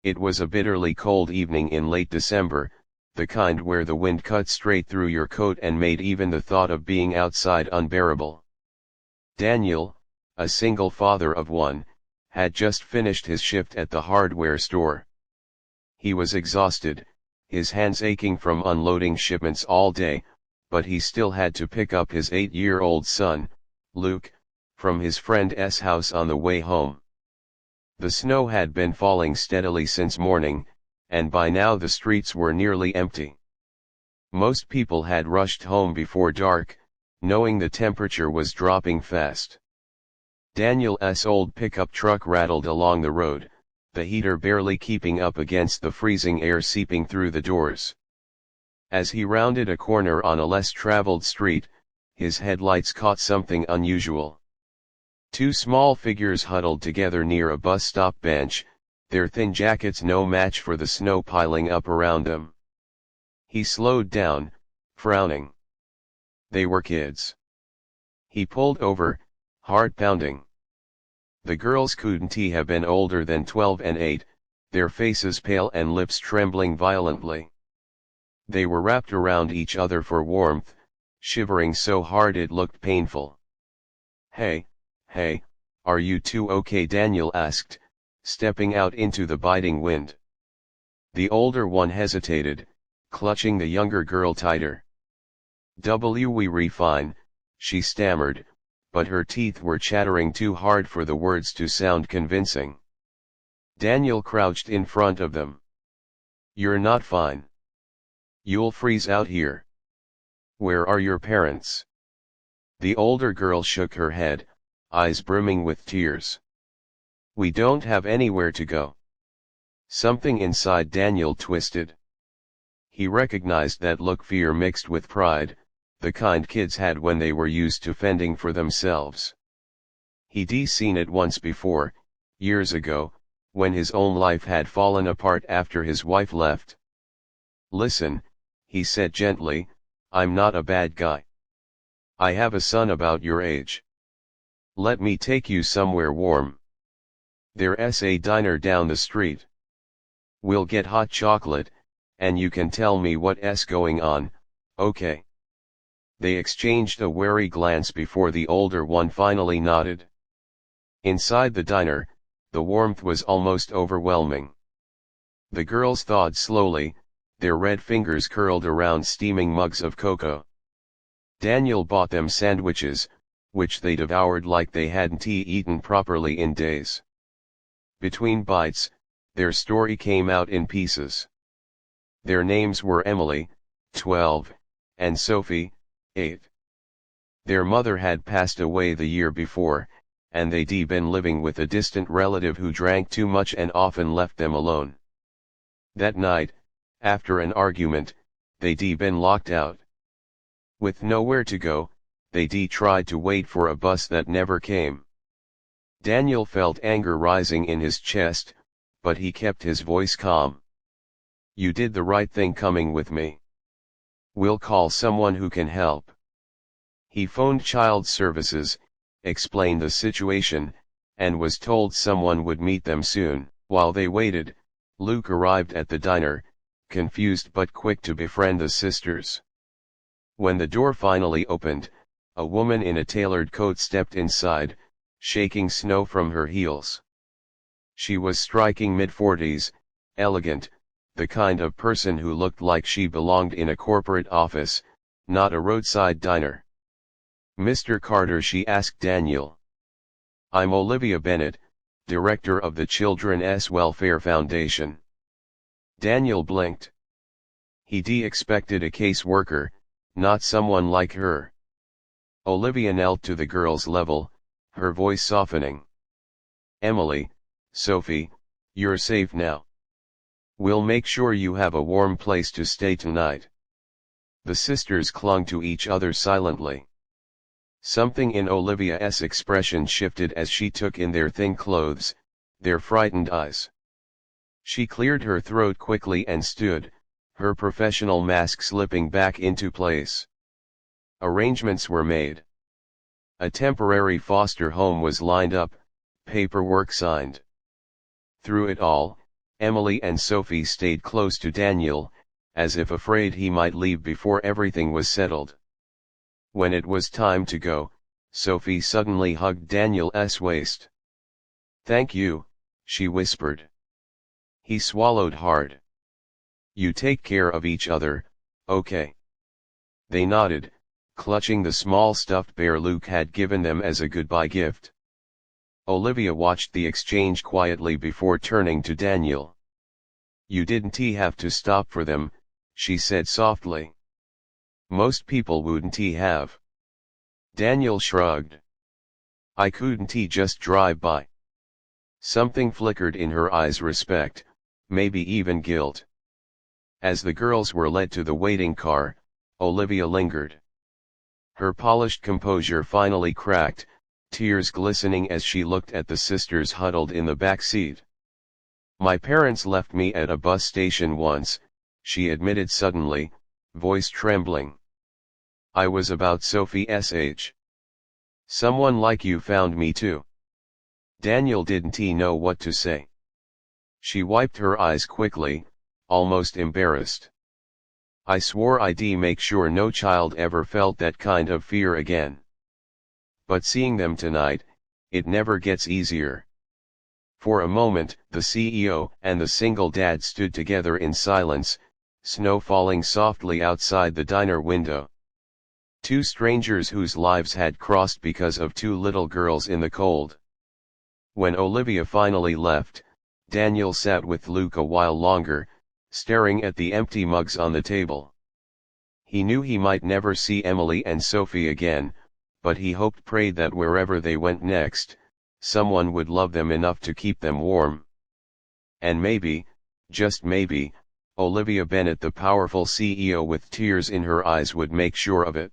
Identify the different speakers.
Speaker 1: It was a bitterly cold evening in late December, the kind where the wind cut straight through your coat and made even the thought of being outside unbearable. Daniel, a single father of one, had just finished his shift at the hardware store. He was exhausted, his hands aching from unloading shipments all day, but he still had to pick up his 8-year-old son, Luke, from his friend's house on the way home. The snow had been falling steadily since morning, and by now the streets were nearly empty. Most people had rushed home before dark, knowing the temperature was dropping fast. Daniel's old pickup truck rattled along the road, the heater barely keeping up against the freezing air seeping through the doors. As he rounded a corner on a less traveled street, his headlights caught something unusual. Two small figures huddled together near a bus stop bench, their thin jackets no match for the snow piling up around them. He slowed down, frowning. They were kids. He pulled over, heart pounding. The girls couldn't have been older than 12 and 8, their faces pale and lips trembling violently. They were wrapped around each other for warmth, shivering so hard it looked painful. Hey, are you two okay? Daniel asked, stepping out into the biting wind. The older one hesitated, clutching the younger girl tighter. We fine, she stammered, but her teeth were chattering too hard for the words to sound convincing. Daniel crouched in front of them. You're not fine. You'll freeze out here. Where are your parents? The older girl shook her head, eyes brimming with tears. We don't have anywhere to go. Something inside Daniel twisted. He recognized that look, fear mixed with pride, the kind kids had when they were used to fending for themselves. He'd seen it once before, years ago, when his own life had fallen apart after his wife left. Listen, he said gently, I'm not a bad guy. I have a son about your age. Let me take you somewhere warm. There's a diner down the street. We'll get hot chocolate, and you can tell me what's going on, okay? They exchanged a wary glance before the older one finally nodded. Inside the diner, the warmth was almost overwhelming. The girls thawed slowly, their red fingers curled around steaming mugs of cocoa. Daniel bought them sandwiches, which they devoured like they hadn't eaten properly in days. Between bites, their story came out in pieces. Their names were Emily, 12, and Sophie, 8. Their mother had passed away the year before, and they'd been living with a distant relative who drank too much and often left them alone. That night, after an argument, they'd been locked out. With nowhere to go, they'd tried to wait for a bus that never came. Daniel felt anger rising in his chest, but he kept his voice calm. You did the right thing coming with me. We'll call someone who can help. He phoned child services, explained the situation, and was told someone would meet them soon. While they waited, Luke arrived at the diner, confused but quick to befriend the sisters. When the door finally opened, a woman in a tailored coat stepped inside, shaking snow from her heels. She was striking mid-40s, elegant, the kind of person who looked like she belonged in a corporate office, not a roadside diner. Mr. Carter, she asked Daniel. I'm Olivia Bennett, director of the Children's Welfare Foundation. Daniel blinked. He'd expected a caseworker, not someone like her. Olivia knelt to the girl's level, her voice softening. Emily, Sophie, you're safe now. We'll make sure you have a warm place to stay tonight. The sisters clung to each other silently. Something in Olivia's expression shifted as she took in their thin clothes, their frightened eyes. She cleared her throat quickly and stood, her professional mask slipping back into place. Arrangements were made. A temporary foster home was lined up, paperwork signed. Through it all, Emily and Sophie stayed close to Daniel, as if afraid he might leave before everything was settled. When it was time to go, Sophie suddenly hugged Daniel's waist. "Thank you," she whispered. He swallowed hard. "You take care of each other, okay?" They nodded, clutching the small stuffed bear Luke had given them as a goodbye gift. Olivia watched the exchange quietly before turning to Daniel. "You didn't have to stop for them," she said softly. "Most people wouldn't have." Daniel shrugged. "I couldn't just drive by." Something flickered in her eyes, respect, maybe even guilt. As the girls were led to the waiting car, Olivia lingered. Her polished composure finally cracked, tears glistening as she looked at the sisters huddled in the back seat. "My parents left me at a bus station once," she admitted suddenly, voice trembling. "I was about Sophie's age. Someone like you found me too." Daniel didn't know what to say. She wiped her eyes quickly, almost embarrassed. "I swore I'd make sure no child ever felt that kind of fear again. But seeing them tonight, it never gets easier." For a moment, the CEO and the single dad stood together in silence, snow falling softly outside the diner window. Two strangers whose lives had crossed because of two little girls in the cold. When Olivia finally left, Daniel sat with Luke a while longer, staring at the empty mugs on the table. He knew he might never see Emily and Sophie again, but he prayed that wherever they went next, someone would love them enough to keep them warm. And maybe, just maybe, Olivia Bennet, the powerful CEO with tears in her eyes, would make sure of it.